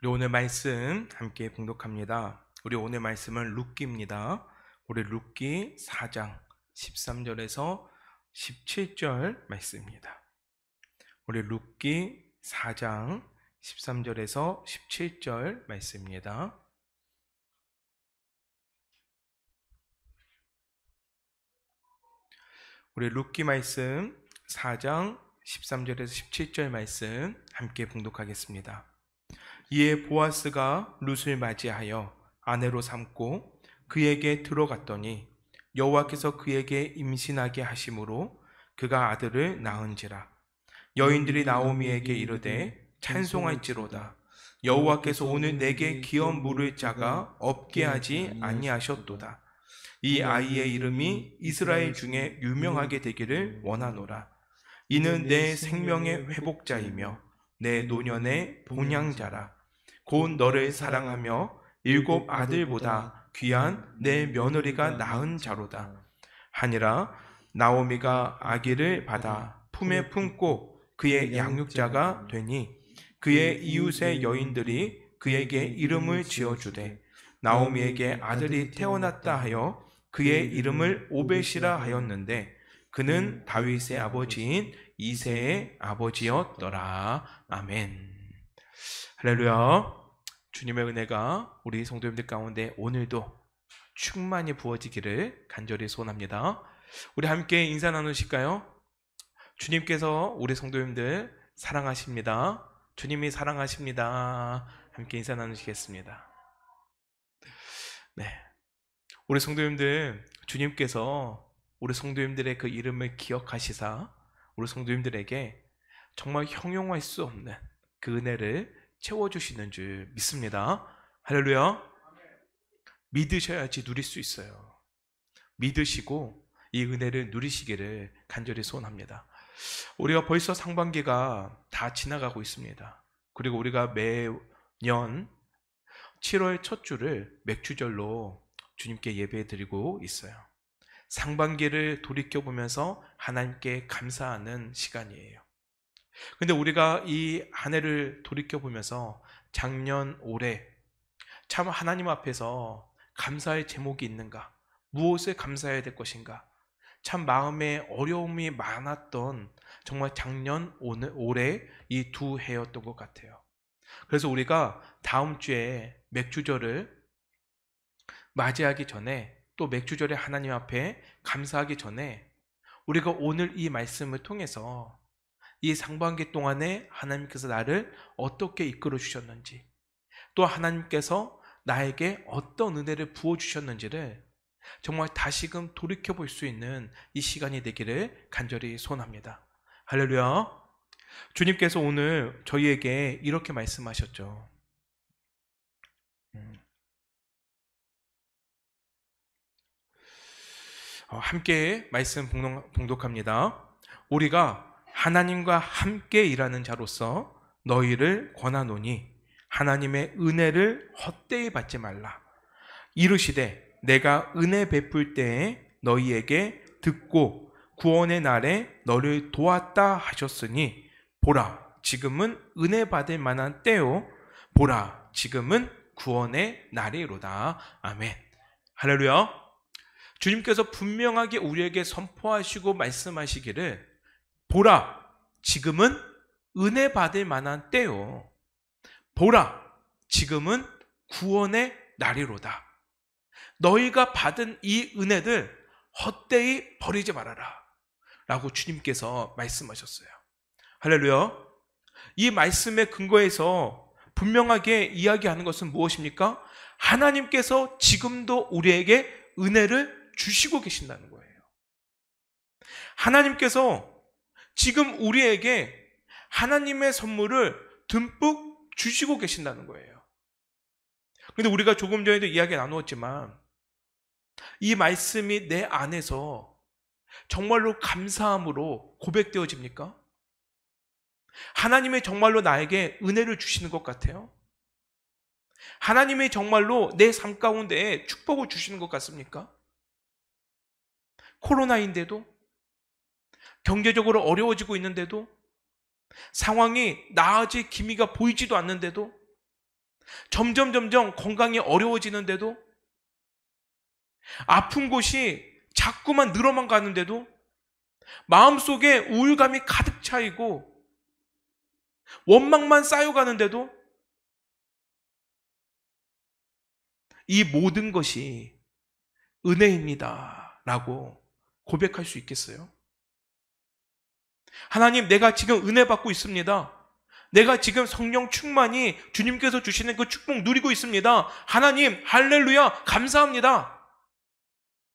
우리 오늘 말씀 함께 봉독합니다. 우리 오늘 말씀은 룻기입니다. 우리 룻기 4장 13절에서 17절 말씀입니다. 우리 룻기 4장 13절에서 17절 말씀입니다. 우리 룻기 말씀 4장 13절에서 17절 말씀 함께 봉독하겠습니다. 이에 보아스가 룻을 맞이하여 아내로 삼고 그에게 들어갔더니 여호와께서 그에게 임신하게 하심으로 그가 아들을 낳은지라. 여인들이 나오미에게 이르되 찬송할지로다. 여호와께서 오늘 내게 기업 물을 자가 없게 하지 아니하셨도다. 이 아이의 이름이 이스라엘 중에 유명하게 되기를 원하노라. 이는 내 생명의 회복자이며 내 노년의 본향자라. 곧 너를 사랑하며 7 아들보다 귀한 내 며느리가 낳은 자로다 하니라. 나오미가 아기를 받아 품에 품고 그의 양육자가 되니 그의 이웃의 여인들이 그에게 이름을 지어주되 나오미에게 아들이 태어났다 하여 그의 이름을 오벳이라 하였는데 그는 다윗의 아버지인 이새의 아버지였더라. 아멘. 할렐루야. 주님의 은혜가 우리 성도님들 가운데 오늘도 충만히 부어지기를 간절히 소원합니다. 우리 함께 인사 나누실까요? 주님께서 우리 성도님들 사랑하십니다. 주님이 사랑하십니다. 함께 인사 나누시겠습니다. 네, 우리 성도님들, 주님께서 우리 성도님들의 그 이름을 기억하시사 우리 성도님들에게 정말 형용할 수 없는 그 은혜를 채워주시는 줄 믿습니다. 할렐루야. 믿으셔야지 누릴 수 있어요. 믿으시고 이 은혜를 누리시기를 간절히 소원합니다. 우리가 벌써 상반기가 다 지나가고 있습니다. 그리고 우리가 매년 7월 첫 주를 맥주절로 주님께 예배 드리고 있어요. 상반기를 돌이켜보면서 하나님께 감사하는 시간이에요. 근데 우리가 이 한 해를 돌이켜보면서 작년, 올해 참 하나님 앞에서 감사의 제목이 있는가? 무엇을 감사해야 될 것인가? 참 마음에 어려움이 많았던 정말 작년, 올해 이 두 해였던 것 같아요. 그래서 우리가 다음 주에 맥주절을 맞이하기 전에 또 맥주절에 하나님 앞에 감사하기 전에 우리가 오늘 이 말씀을 통해서 이 상반기 동안에 하나님께서 나를 어떻게 이끌어 주셨는지 또 하나님께서 나에게 어떤 은혜를 부어주셨는지를 정말 다시금 돌이켜볼 수 있는 이 시간이 되기를 간절히 소원합니다. 할렐루야. 주님께서 오늘 저희에게 이렇게 말씀하셨죠. 함께 말씀 봉독합니다. 우리가 하나님과 함께 일하는 자로서 너희를 권하노니 하나님의 은혜를 헛되이 받지 말라. 이르시되 내가 은혜 베풀 때에 너희에게 듣고 구원의 날에 너를 도왔다 하셨으니 보라 지금은 은혜 받을 만한 때요 보라 지금은 구원의 날이로다. 아멘. 할렐루야. 주님께서 분명하게 우리에게 선포하시고 말씀하시기를 보라 지금은 은혜 받을 만한 때요 보라 지금은 구원의 날이로다. 너희가 받은 이 은혜를 헛되이 버리지 말아라 라고 주님께서 말씀하셨어요. 할렐루야. 이 말씀의 근거에서 분명하게 이야기하는 것은 무엇입니까? 하나님께서 지금도 우리에게 은혜를 주시고 계신다는 거예요. 하나님께서 지금 우리에게 하나님의 선물을 듬뿍 주시고 계신다는 거예요. 그런데 우리가 조금 전에도 이야기 나누었지만 이 말씀이 내 안에서 정말로 감사함으로 고백되어집니까? 하나님이 정말로 나에게 은혜를 주시는 것 같아요? 하나님이 정말로 내 삶 가운데 축복을 주시는 것 같습니까? 코로나인데도 경제적으로 어려워지고 있는데도 상황이 나아질 기미가 보이지도 않는데도 점점 건강이 어려워지는데도, 아픈 곳이 자꾸만 늘어만 가는데도, 마음속에 우울감이 가득 차이고 원망만 쌓여가는데도, 이 모든 것이 은혜입니다 라고 고백할 수 있겠어요? 하나님, 내가 지금 은혜 받고 있습니다. 내가 지금 성령 충만히 주님께서 주시는 그 축복 누리고 있습니다. 하나님, 할렐루야, 감사합니다.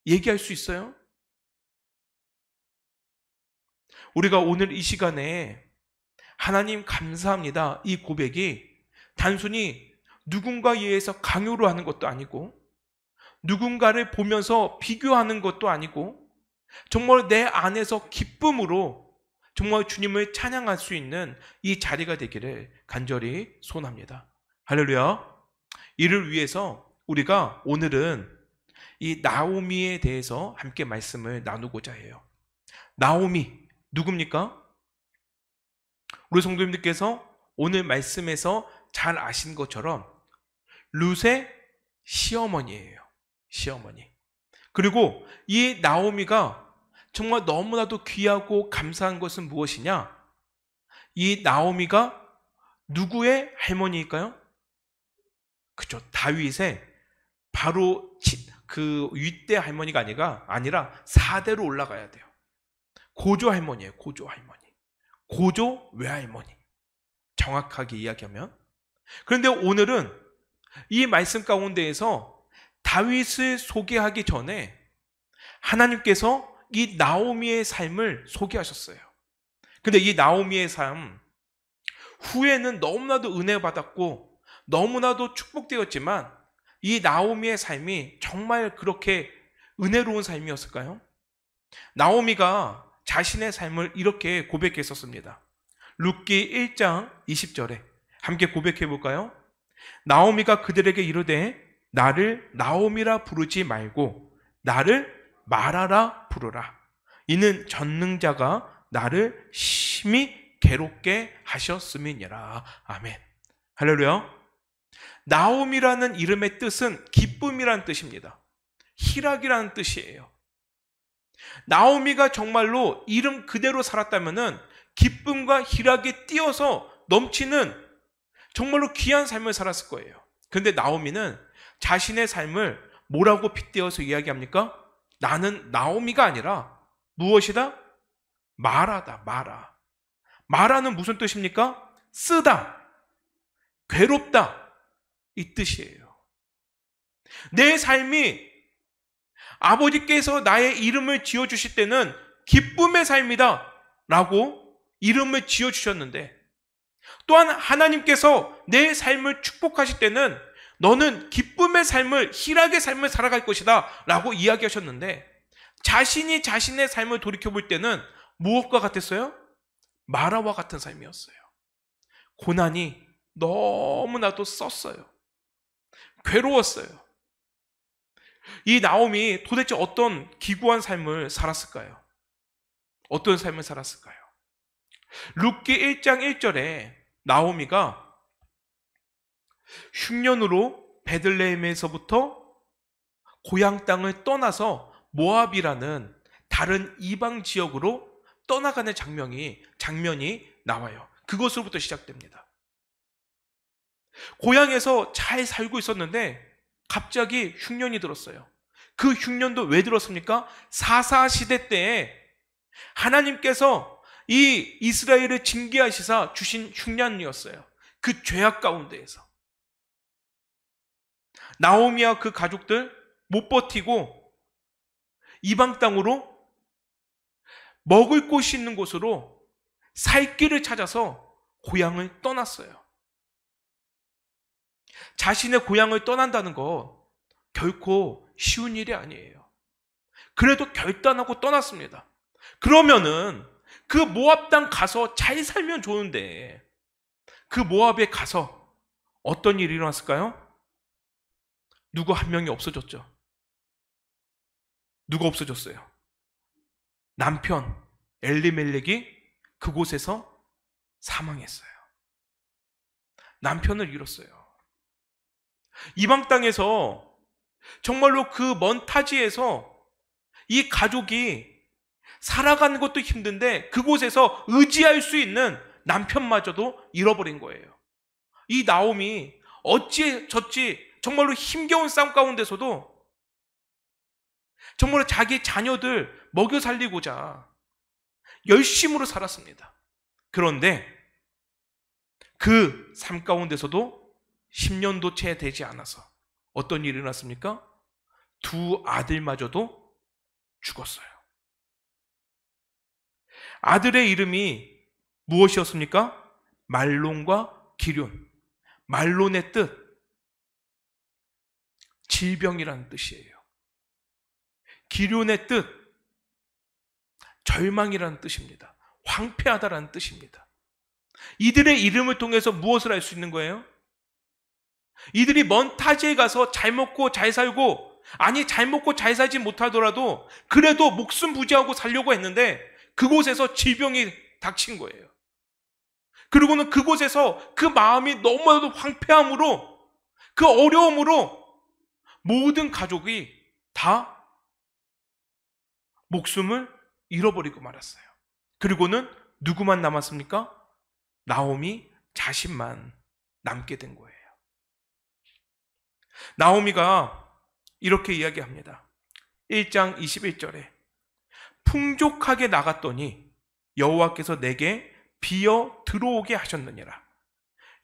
얘기할 수 있어요? 우리가 오늘 이 시간에 하나님 감사합니다, 이 고백이 단순히 누군가에 의해서 강요로 하는 것도 아니고, 누군가를 보면서 비교하는 것도 아니고, 정말 내 안에서 기쁨으로 정말 주님을 찬양할 수 있는 이 자리가 되기를 간절히 소원합니다. 할렐루야. 이를 위해서 우리가 오늘은 이 나오미에 대해서 함께 말씀을 나누고자 해요. 나오미 누굽니까? 우리 성도님들께서 오늘 말씀에서 잘 아신 것처럼 룻의 시어머니예요. 시어머니. 그리고 이 나오미가 정말 너무나도 귀하고 감사한 것은 무엇이냐? 이 나오미가 누구의 할머니일까요? 그죠. 다윗의 바로 그 윗대 할머니가 아니라 4대로 올라가야 돼요. 고조 할머니예요. 고조 할머니. 고조 외할머니. 정확하게 이야기하면. 그런데 오늘은 이 말씀 가운데에서 다윗을 소개하기 전에 하나님께서 이 나오미의 삶을 소개하셨어요. 근데 이 나오미의 삶 후에는 너무나도 은혜 받았고 너무나도 축복되었지만, 이 나오미의 삶이 정말 그렇게 은혜로운 삶이었을까요? 나오미가 자신의 삶을 이렇게 고백했었습니다. 룻기 1장 20절에 함께 고백해 볼까요? 나오미가 그들에게 이르되 나를 나오미라 부르지 말고 나를 마라라 부르라. 이는 전능자가 나를 심히 괴롭게 하셨음이니라. 아멘. 할렐루야. 나오미라는 이름의 뜻은 기쁨이라는 뜻입니다. 희락이라는 뜻이에요. 나오미가 정말로 이름 그대로 살았다면은 기쁨과 희락이 띄어서 넘치는 정말로 귀한 삶을 살았을 거예요. 그런데 나오미는 자신의 삶을 뭐라고 빗대어서 이야기합니까? 나는 나오미가 아니라 무엇이다? 마라다. 마라. 마라는 무슨 뜻입니까? 쓰다, 괴롭다, 이 뜻이에요. 내 삶이 아버지께서 나의 이름을 지어주실 때는 기쁨의 삶이다 라고 이름을 지어주셨는데, 또한 하나님께서 내 삶을 축복하실 때는 너는 기쁨의 삶을, 희락의 삶을 살아갈 것이다 라고 이야기하셨는데, 자신이 자신의 삶을 돌이켜볼 때는 무엇과 같았어요? 마라와 같은 삶이었어요. 고난이 너무나도 썼어요. 괴로웠어요. 이 나오미 도대체 어떤 기구한 삶을 살았을까요? 어떤 삶을 살았을까요? 룻기 1장 1절에 나오미가 흉년으로 베들레헴에서부터 고향 땅을 떠나서 모압이라는 다른 이방 지역으로 떠나가는 장면이 나와요. 그것으로부터 시작됩니다. 고향에서 잘 살고 있었는데 갑자기 흉년이 들었어요. 그 흉년도 왜 들었습니까? 사사시대 때에 하나님께서 이 이스라엘을 징계하시사 주신 흉년이었어요. 그 죄악 가운데에서 나오미와 그 가족들 못 버티고 이방 땅으로 먹을 곳이 있는 곳으로 살 길을 찾아서 고향을 떠났어요. 자신의 고향을 떠난다는 거 결코 쉬운 일이 아니에요. 그래도 결단하고 떠났습니다. 그러면은 그 모압 땅 가서 잘 살면 좋은데, 그 모압에 가서 어떤 일이 일어났을까요? 누구 한 명이 없어졌죠. 누가 없어졌어요? 남편 엘리멜렉이 그곳에서 사망했어요. 남편을 잃었어요. 이방 땅에서 정말로 그 먼 타지에서 이 가족이 살아가는 것도 힘든데 그곳에서 의지할 수 있는 남편마저도 잃어버린 거예요. 이 나옴이 어찌저찌 정말로 힘겨운 싸움 가운데서도 정말로 자기 자녀들 먹여 살리고자 열심으로 살았습니다. 그런데 그 삶 가운데서도 10년도 채 되지 않아서 어떤 일이 일어났습니까? 두 아들마저도 죽었어요. 아들의 이름이 무엇이었습니까? 말론과 기륜. 말론의 뜻, 질병이라는 뜻이에요. 기륜의 뜻, 절망이라는 뜻입니다. 황폐하다라는 뜻입니다. 이들의 이름을 통해서 무엇을 알 수 있는 거예요? 이들이 먼 타지에 가서 잘 먹고 잘 살고, 아니 잘 먹고 잘 살지 못하더라도 그래도 목숨 부지하고 살려고 했는데 그곳에서 질병이 닥친 거예요. 그리고는 그곳에서 그 마음이 너무나도 황폐함으로, 그 어려움으로 모든 가족이 다 목숨을 잃어버리고 말았어요. 그리고는 누구만 남았습니까? 나오미 자신만 남게 된 거예요. 나오미가 이렇게 이야기합니다. 1장 21절에 풍족하게 나갔더니 여호와께서 내게 비어 들어오게 하셨느니라.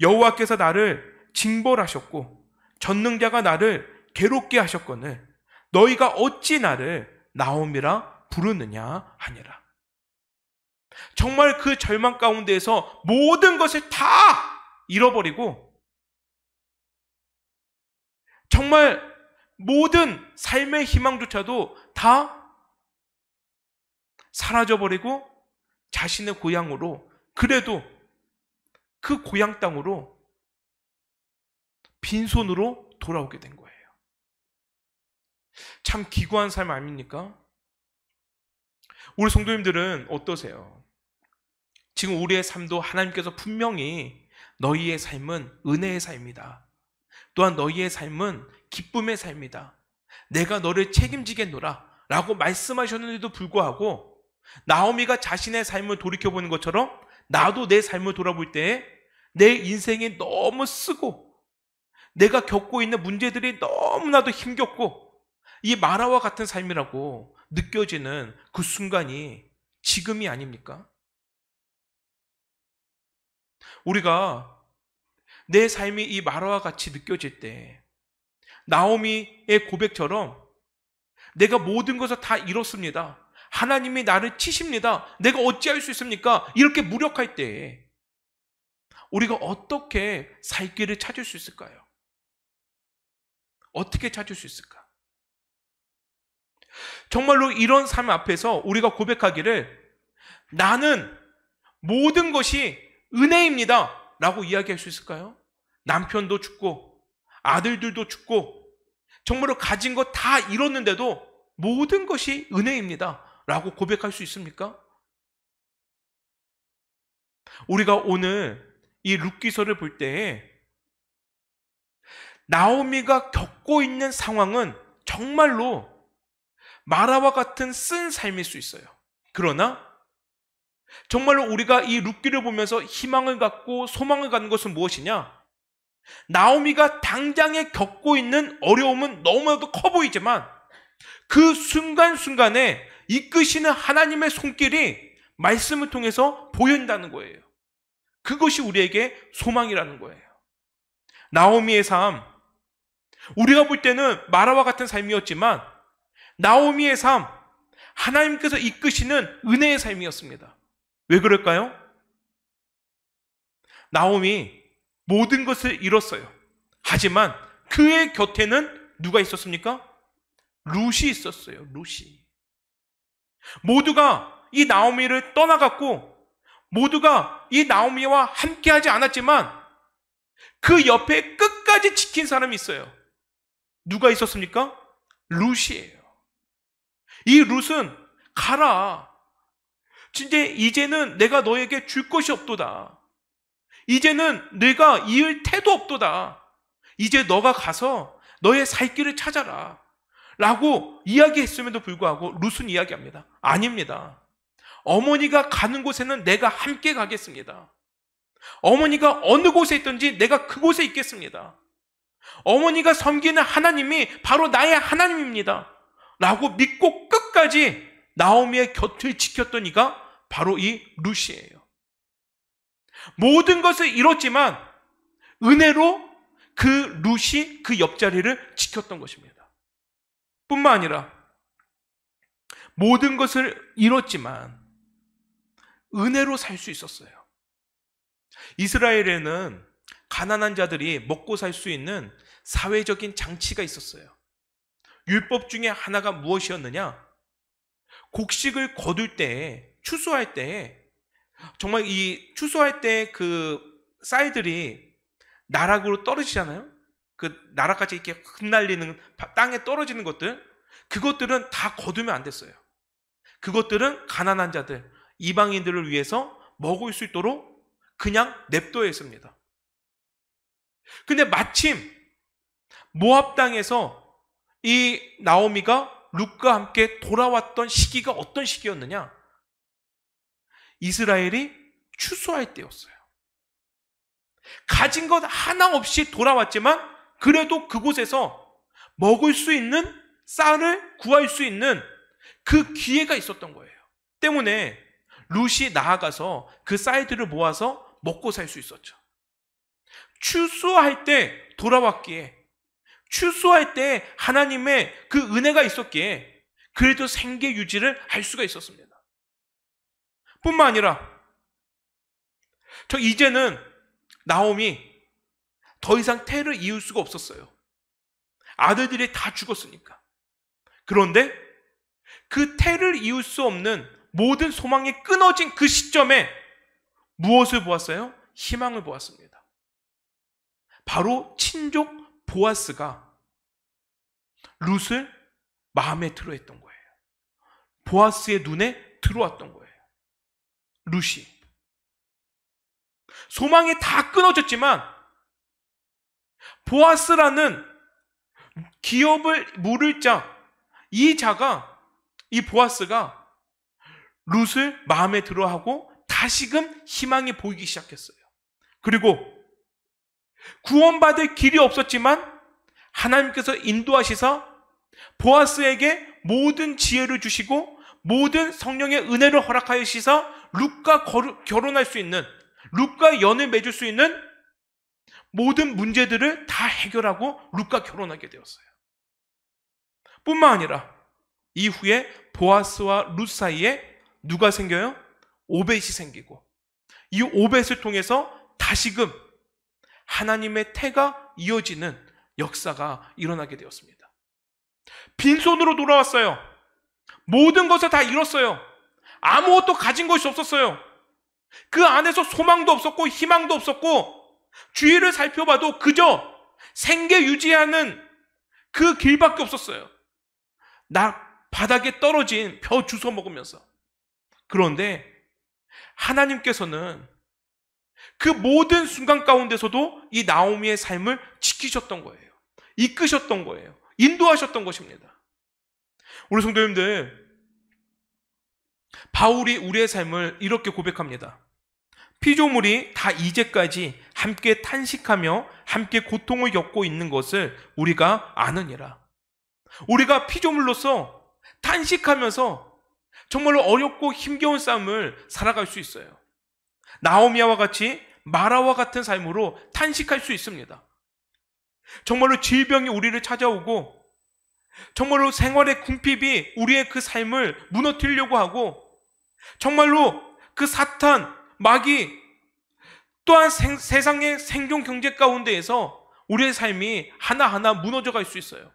여호와께서 나를 징벌하셨고 전능자가 나를 괴롭게 하셨거늘 너희가 어찌 나를 나오미라 부르느냐 하니라. 정말 그 절망 가운데에서 모든 것을 다 잃어버리고 정말 모든 삶의 희망조차도 다 사라져버리고 자신의 고향으로, 그래도 그 고향 땅으로 빈손으로 돌아오게 된 거예요. 참 기구한 삶 아닙니까? 우리 성도님들은 어떠세요? 지금 우리의 삶도 하나님께서 분명히 너희의 삶은 은혜의 삶이다, 또한 너희의 삶은 기쁨의 삶이다, 내가 너를 책임지겠노라 라고 말씀하셨는데도 불구하고 나오미가 자신의 삶을 돌이켜보는 것처럼 나도 내 삶을 돌아볼 때 내 인생이 너무 쓰고 내가 겪고 있는 문제들이 너무나도 힘겹고 이 마라와 같은 삶이라고 느껴지는 그 순간이 지금이 아닙니까? 우리가 내 삶이 이 마라와 같이 느껴질 때 나오미의 고백처럼 내가 모든 것을 다 잃었습니다, 하나님이 나를 치십니다, 내가 어찌할 수 있습니까? 이렇게 무력할 때 우리가 어떻게 살 길을 찾을 수 있을까요? 어떻게 찾을 수 있을까? 정말로 이런 삶 앞에서 우리가 고백하기를 나는 모든 것이 은혜입니다 라고 이야기할 수 있을까요? 남편도 죽고 아들들도 죽고 정말로 가진 것 다 잃었는데도 모든 것이 은혜입니다 라고 고백할 수 있습니까? 우리가 오늘 이 룻기서를 볼 때 나오미가 겪고 있는 상황은 정말로 마라와 같은 쓴 삶일 수 있어요. 그러나 정말로 우리가 이 룻기를 보면서 희망을 갖고 소망을 갖는 것은 무엇이냐? 나오미가 당장에 겪고 있는 어려움은 너무나도 커 보이지만 그 순간순간에 이끄시는 하나님의 손길이 말씀을 통해서 보인다는 거예요. 그것이 우리에게 소망이라는 거예요. 나오미의 삶, 우리가 볼 때는 마라와 같은 삶이었지만 나오미의 삶, 하나님께서 이끄시는 은혜의 삶이었습니다. 왜 그럴까요? 나오미 모든 것을 잃었어요. 하지만 그의 곁에는 누가 있었습니까? 룻이 있었어요. 룻이. 모두가 이 나오미를 떠나갔고 모두가 이 나오미와 함께하지 않았지만 그 옆에 끝까지 지킨 사람이 있어요. 누가 있었습니까? 룻이에요. 이 룻은 가라, 진짜 이제는 내가 너에게 줄 것이 없도다, 이제는 내가 이을 태도 없도다, 이제 너가 가서 너의 살 길을 찾아라 라고 이야기했음에도 불구하고 룻은 이야기합니다. 아닙니다. 어머니가 가는 곳에는 내가 함께 가겠습니다. 어머니가 어느 곳에 있든지 내가 그곳에 있겠습니다. 어머니가 섬기는 하나님이 바로 나의 하나님입니다 라고 믿고 끝까지 나오미의 곁을 지켰던 이가 바로 이 룻이에요. 모든 것을 잃었지만 은혜로 그 룻이 그 옆자리를 지켰던 것입니다. 뿐만 아니라 모든 것을 잃었지만 은혜로 살 수 있었어요. 이스라엘에는 가난한 자들이 먹고 살 수 있는 사회적인 장치가 있었어요. 율법 중에 하나가 무엇이었느냐? 곡식을 거둘 때, 추수할 때, 정말 이 추수할 때 그 쌀들이 나락으로 떨어지잖아요. 그 나락같이 이렇게 흩날리는 땅에 떨어지는 것들, 그것들은 다 거두면 안 됐어요. 그것들은 가난한 자들, 이방인들을 위해서 먹을 수 있도록 그냥 냅둬야 했습니다. 근데 마침 모압 땅에서 이 나오미가 룻과 함께 돌아왔던 시기가 어떤 시기였느냐? 이스라엘이 추수할 때였어요. 가진 것 하나 없이 돌아왔지만 그래도 그곳에서 먹을 수 있는 쌀을 구할 수 있는 그 기회가 있었던 거예요. 때문에 룻이 나아가서 그 쌀들을 모아서 먹고 살 수 있었죠. 추수할 때 돌아왔기에, 추수할 때 하나님의 그 은혜가 있었기에 그래도 생계 유지를 할 수가 있었습니다. 뿐만 아니라 이제는 나오미 더 이상 태를 이을 수가 없었어요. 아들들이 다 죽었으니까. 그런데 그 태를 이을 수 없는 모든 소망이 끊어진 그 시점에 무엇을 보았어요? 희망을 보았습니다. 바로 친족 보아스가 룻을 마음에 들어 했던 거예요. 보아스의 눈에 들어왔던 거예요. 룻이. 소망이 다 끊어졌지만 보아스라는 기업을 물을 자, 이 자가, 이 보아스가 룻을 마음에 들어하고 다시금 희망이 보이기 시작했어요. 그리고 구원받을 길이 없었지만 하나님께서 인도하시사 보아스에게 모든 지혜를 주시고 모든 성령의 은혜를 허락하시사 룻과 결혼할 수 있는, 룻과 연을 맺을 수 있는 모든 문제들을 다 해결하고 룻과 결혼하게 되었어요. 뿐만 아니라 이후에 보아스와 룻 사이에 누가 생겨요? 오벳이 생기고, 이 오벳을 통해서 다시금 하나님의 태가 이어지는 역사가 일어나게 되었습니다. 빈손으로 돌아왔어요. 모든 것을 다 잃었어요. 아무것도 가진 것이 없었어요. 그 안에서 소망도 없었고 희망도 없었고 주위를 살펴봐도 그저 생계 유지하는 그 길밖에 없었어요. 바닥에 떨어진 벼 주워 먹으면서. 그런데 하나님께서는 그 모든 순간 가운데서도 이 나오미의 삶을 지키셨던 거예요. 이끄셨던 거예요. 인도하셨던 것입니다. 우리 성도님들, 바울이 우리의 삶을 이렇게 고백합니다. 피조물이 다 이제까지 함께 탄식하며 함께 고통을 겪고 있는 것을 우리가 아느니라. 우리가 피조물로서 탄식하면서 정말로 어렵고 힘겨운 삶을 살아갈 수 있어요. 나오미와 같이 마라와 같은 삶으로 탄식할 수 있습니다. 정말로 질병이 우리를 찾아오고 정말로 생활의 궁핍이 우리의 그 삶을 무너뜨리려고 하고 정말로 그 사탄, 마귀 또한 세상의 생존 경제 가운데에서 우리의 삶이 하나하나 무너져 갈 수 있어요.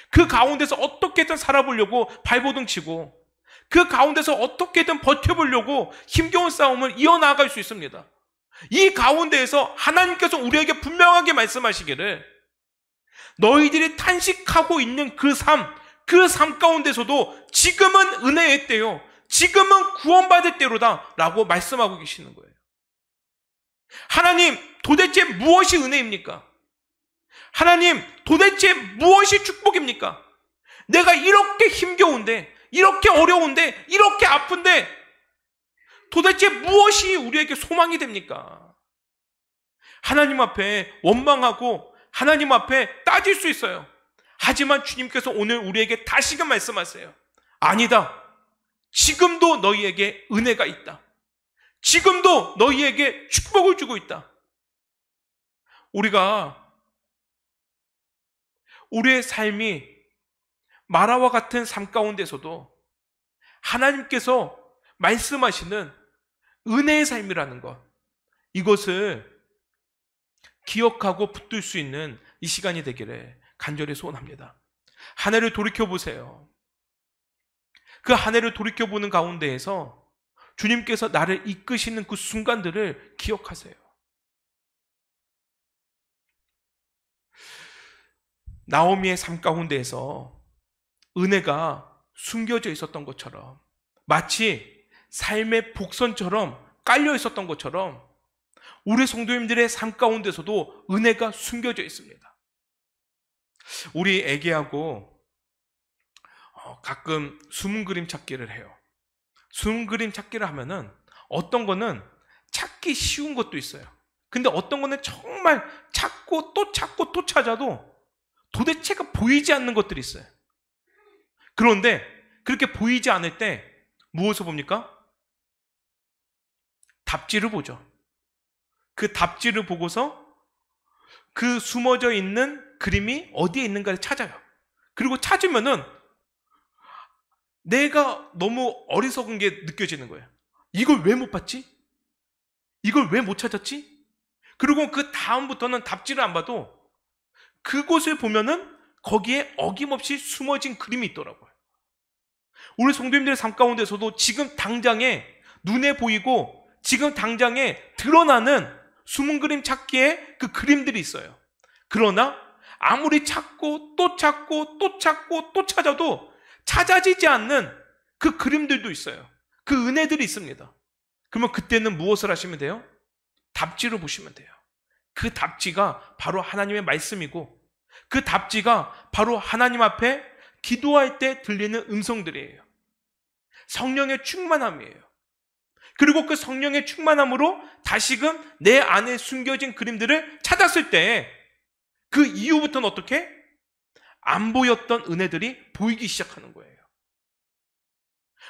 그 가운데서 어떻게든 살아보려고 발버둥 치고 그 가운데서 어떻게든 버텨보려고 힘겨운 싸움을 이어나갈 수 있습니다. 이 가운데에서 하나님께서 우리에게 분명하게 말씀하시기를 너희들이 탄식하고 있는 그 삶 가운데서도 지금은 은혜의 때요, 지금은 구원받을 때로다 라고 말씀하고 계시는 거예요. 하나님, 도대체 무엇이 은혜입니까? 하나님, 도대체 무엇이 축복입니까? 내가 이렇게 힘겨운데, 이렇게 어려운데, 이렇게 아픈데 도대체 무엇이 우리에게 소망이 됩니까? 하나님 앞에 원망하고 하나님 앞에 따질 수 있어요. 하지만 주님께서 오늘 우리에게 다시금 말씀하세요. 아니다. 지금도 너희에게 은혜가 있다. 지금도 너희에게 축복을 주고 있다. 우리의 삶이 마라와 같은 삶 가운데서도 하나님께서 말씀하시는 은혜의 삶이라는 것, 이것을 기억하고 붙들 수 있는 이 시간이 되기를 간절히 소원합니다. 한 해를 돌이켜보세요. 그 한 해를 돌이켜보는 가운데에서 주님께서 나를 이끄시는 그 순간들을 기억하세요. 나오미의 삶 가운데에서 은혜가 숨겨져 있었던 것처럼, 마치 삶의 복선처럼 깔려 있었던 것처럼 우리 성도님들의 삶 가운데서도 은혜가 숨겨져 있습니다. 우리 애기하고 가끔 숨은 그림 찾기를 해요. 숨은 그림 찾기를 하면은 어떤 거는 찾기 쉬운 것도 있어요. 근데 어떤 거는 정말 찾고 또 찾고 또 찾아도 도대체가 보이지 않는 것들이 있어요. 그런데 그렇게 보이지 않을 때 무엇을 봅니까? 답지를 보죠. 그 답지를 보고서 그 숨어져 있는 그림이 어디에 있는가를 찾아요. 그리고 찾으면은 내가 너무 어리석은 게 느껴지는 거예요. 이걸 왜 못 봤지? 이걸 왜 못 찾았지? 그리고 그 다음부터는 답지를 안 봐도 그곳을 보면은 거기에 어김없이 숨어진 그림이 있더라고요. 우리 성도님들의 삶 가운데서도 지금 당장에 눈에 보이고 지금 당장에 드러나는 숨은 그림 찾기에 그 그림들이 있어요. 그러나 아무리 찾고 또 찾고 또 찾고 또 찾아도 찾아지지 않는 그 그림들도 있어요. 그 은혜들이 있습니다. 그러면 그때는 무엇을 하시면 돼요? 답지를 보시면 돼요. 그 답지가 바로 하나님의 말씀이고 그 답지가 바로 하나님 앞에 기도할 때 들리는 음성들이에요. 성령의 충만함이에요. 그리고 그 성령의 충만함으로 다시금 내 안에 숨겨진 그림들을 찾았을 때 그 이후부터는 어떻게? 안 보였던 은혜들이 보이기 시작하는 거예요.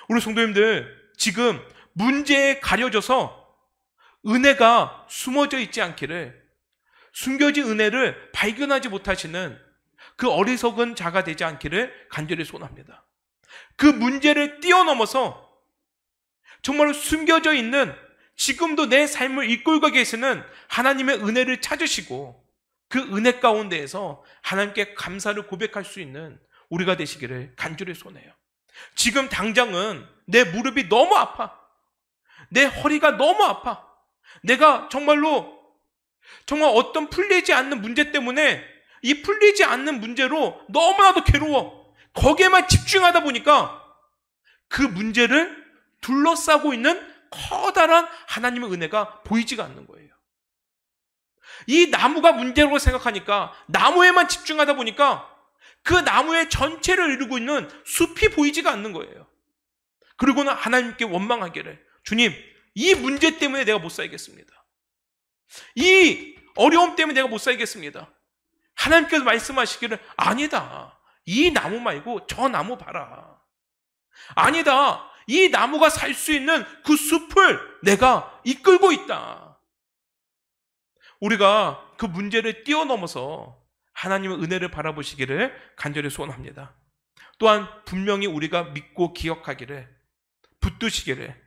우리 성도님들, 지금 문제에 가려져서 은혜가 숨어져 있지 않기를, 숨겨진 은혜를 발견하지 못하시는 그 어리석은 자가 되지 않기를 간절히 소원합니다. 그 문제를 뛰어넘어서 정말로 숨겨져 있는, 지금도 내 삶을 이끌고 계시는 하나님의 은혜를 찾으시고 그 은혜 가운데에서 하나님께 감사를 고백할 수 있는 우리가 되시기를 간절히 소원해요. 지금 당장은 내 무릎이 너무 아파. 내 허리가 너무 아파. 내가 정말 어떤 풀리지 않는 문제 때문에 이 풀리지 않는 문제로 너무나도 괴로워. 거기에만 집중하다 보니까 그 문제를 둘러싸고 있는 커다란 하나님의 은혜가 보이지가 않는 거예요. 이 나무가 문제라고 생각하니까 나무에만 집중하다 보니까 그 나무의 전체를 이루고 있는 숲이 보이지가 않는 거예요. 그리고는 하나님께 원망하기를, 주님, 이 문제 때문에 내가 못 살겠습니다. 이 어려움 때문에 내가 못 살겠습니다. 하나님께서 말씀하시기를, 아니다. 이 나무 말고 저 나무 봐라. 아니다. 이 나무가 살 수 있는 그 숲을 내가 이끌고 있다. 우리가 그 문제를 뛰어넘어서 하나님의 은혜를 바라보시기를 간절히 소원합니다. 또한 분명히 우리가 믿고 기억하기를, 붙드시기를,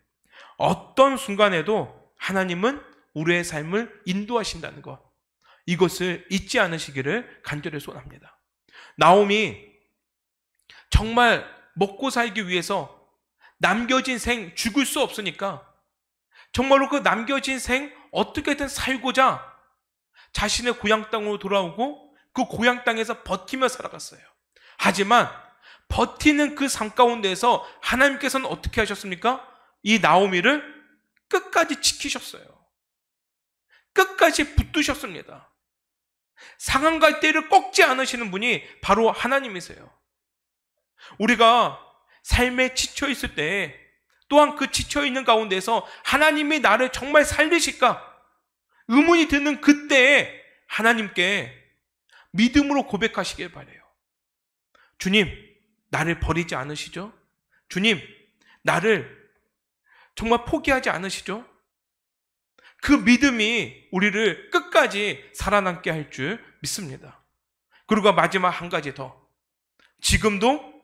어떤 순간에도 하나님은 우리의 삶을 인도하신다는 것, 이것을 잊지 않으시기를 간절히 소원합니다. 나오미, 정말 먹고 살기 위해서 남겨진 생, 죽을 수 없으니까 정말로 그 남겨진 생 어떻게든 살고자 자신의 고향 땅으로 돌아오고 그 고향 땅에서 버티며 살아갔어요. 하지만 버티는 그 삶 가운데에서 하나님께서는 어떻게 하셨습니까? 이 나오미를 끝까지 지키셨어요. 끝까지 붙드셨습니다. 상한 갈대를 꺾지 않으시는 분이 바로 하나님이세요. 우리가 삶에 지쳐 있을 때 또한 그 지쳐 있는 가운데서 하나님이 나를 정말 살리실까 의문이 드는 그때에 하나님께 믿음으로 고백하시길 바라요. 주님, 나를 버리지 않으시죠? 주님, 나를 정말 포기하지 않으시죠? 그 믿음이 우리를 끝까지 살아남게 할 줄 믿습니다. 그리고 마지막 한 가지 더. 지금도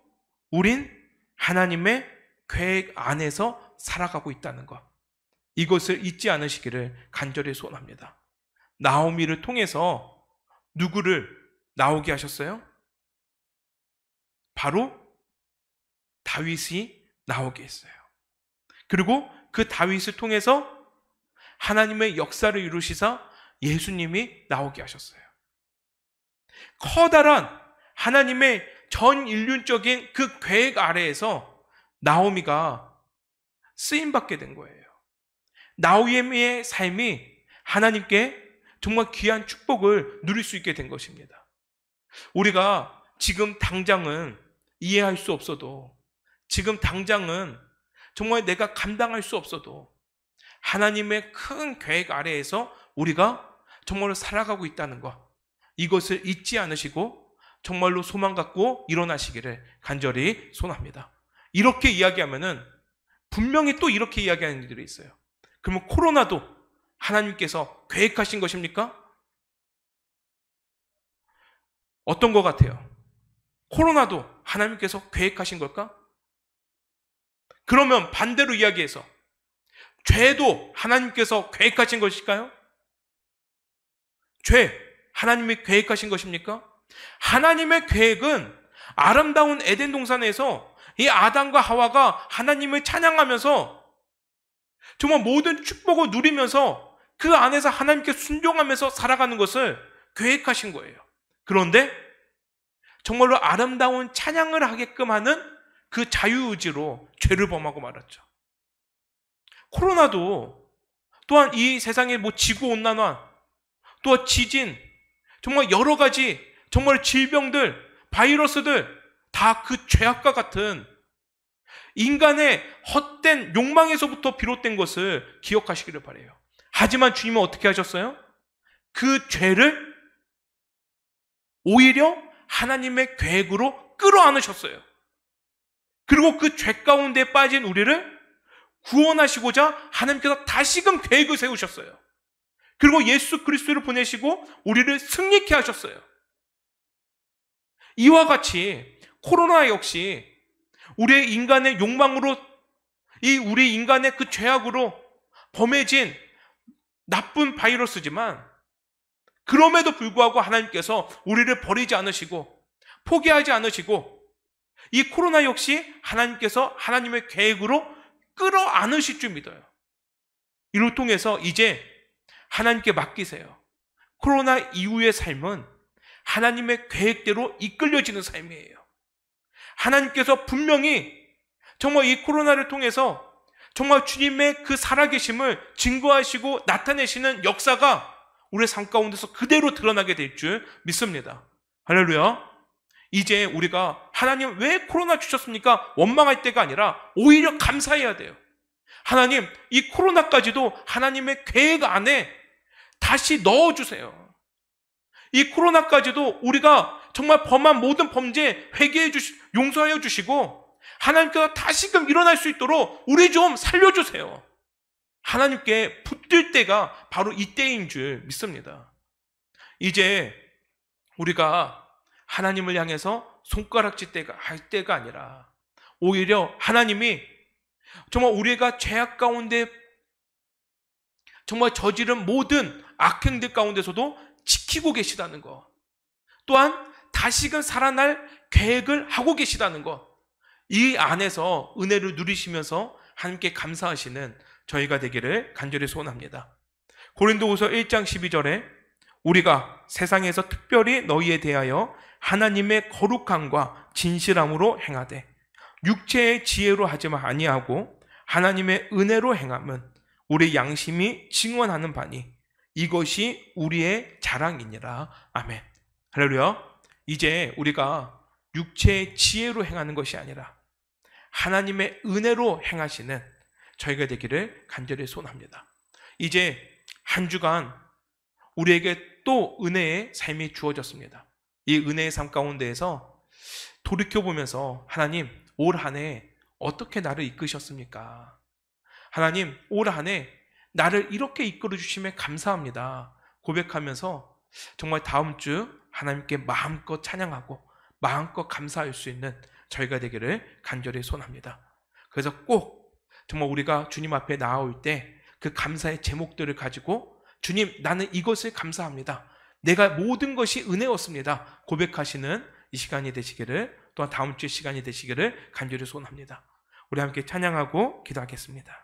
우린 하나님의 계획 안에서 살아가고 있다는 것. 이것을 잊지 않으시기를 간절히 소원합니다. 나오미를 통해서 누구를 나오게 하셨어요? 바로 다윗이 나오게 했어요. 그리고 그 다윗을 통해서 하나님의 역사를 이루시사 예수님이 나오게 하셨어요. 커다란 하나님의 전 인륜적인 그 계획 아래에서 나오미가 쓰임받게 된 거예요. 나오미의 삶이 하나님께 정말 귀한 축복을 누릴 수 있게 된 것입니다. 우리가 지금 당장은 이해할 수 없어도, 지금 당장은 정말 내가 감당할 수 없어도 하나님의 큰 계획 아래에서 우리가 정말로 살아가고 있다는 것, 이것을 잊지 않으시고 정말로 소망 갖고 일어나시기를 간절히 소원합니다. 이렇게 이야기하면은 분명히 또 이렇게 이야기하는 이들이 있어요. 그러면 코로나도 하나님께서 계획하신 것입니까? 어떤 것 같아요? 코로나도 하나님께서 계획하신 걸까? 그러면 반대로 이야기해서 죄도 하나님께서 계획하신 것일까요? 죄, 하나님이 계획하신 것입니까? 하나님의 계획은 아름다운 에덴 동산에서 이 아담과 하와가 하나님을 찬양하면서 정말 모든 축복을 누리면서 그 안에서 하나님께 순종하면서 살아가는 것을 계획하신 거예요. 그런데 정말로 아름다운 찬양을 하게끔 하는 그 자유의지로 죄를 범하고 말았죠. 코로나도 또한 이 세상의 지구온난화, 또한 지진, 정말 여러 가지 정말 질병들, 바이러스들 다 그 죄악과 같은 인간의 헛된 욕망에서부터 비롯된 것을 기억하시기를 바라요. 하지만 주님은 어떻게 하셨어요? 그 죄를 오히려 하나님의 계획으로 끌어안으셨어요. 그리고 그 죄 가운데 빠진 우리를 구원하시고자 하나님께서 다시금 계획을 세우셨어요. 그리고 예수 그리스도를 보내시고 우리를 승리케 하셨어요. 이와 같이 코로나 역시 우리의 인간의 욕망으로, 우리 인간의 그 죄악으로 범해진 나쁜 바이러스지만, 그럼에도 불구하고 하나님께서 우리를 버리지 않으시고 포기하지 않으시고 이 코로나 역시 하나님께서 하나님의 계획으로 끌어안으실 줄 믿어요. 이를 통해서 이제 하나님께 맡기세요. 코로나 이후의 삶은 하나님의 계획대로 이끌려지는 삶이에요. 하나님께서 분명히 정말 이 코로나를 통해서 정말 주님의 그 살아계심을 증거하시고 나타내시는 역사가 우리의 삶 가운데서 그대로 드러나게 될 줄 믿습니다. 할렐루야. 이제 우리가 하나님 왜 코로나 주셨습니까? 원망할 때가 아니라 오히려 감사해야 돼요. 하나님, 이 코로나까지도 하나님의 계획 안에 다시 넣어주세요. 이 코로나까지도 우리가 정말 범한 모든 범죄 용서하여 주시고 하나님께서 다시금 일어날 수 있도록 우리 좀 살려주세요. 하나님께 붙들 때가 바로 이때인 줄 믿습니다. 이제 우리가 하나님을 향해서 손가락질 때가 할 때가 아니라 오히려 하나님이 정말 우리가 죄악 가운데 정말 저지른 모든 악행들 가운데서도 지키고 계시다는 것, 또한 다시금 살아날 계획을 하고 계시다는 것, 이 안에서 은혜를 누리시면서 하나님께 감사하시는 저희가 되기를 간절히 소원합니다. 고린도후서 1장 12절에 우리가 세상에서 특별히 너희에 대하여 하나님의 거룩함과 진실함으로 행하되 육체의 지혜로 하지 아니하고 하나님의 은혜로 행함은 우리 양심이 증언하는 바니 이것이 우리의 자랑이니라. 아멘. 할렐루야. 이제 우리가 육체의 지혜로 행하는 것이 아니라 하나님의 은혜로 행하시는 저희가 되기를 간절히 소원합니다. 이제 한 주간 우리에게 또 은혜의 삶이 주어졌습니다. 이 은혜의 삶 가운데에서 돌이켜보면서 하나님, 올 한 해 어떻게 나를 이끄셨습니까? 하나님, 올 한 해 나를 이렇게 이끌어 주심에 감사합니다. 고백하면서 정말 다음 주 하나님께 마음껏 찬양하고 마음껏 감사할 수 있는 저희가 되기를 간절히 소원합니다. 그래서 꼭 정말 우리가 주님 앞에 나아올 때 그 감사의 제목들을 가지고 주님, 나는 이것을 감사합니다. 내가 모든 것이 은혜였습니다. 고백하시는 이 시간이 되시기를, 또한 다음 주의 시간이 되시기를 간절히 소원합니다. 우리 함께 찬양하고 기도하겠습니다.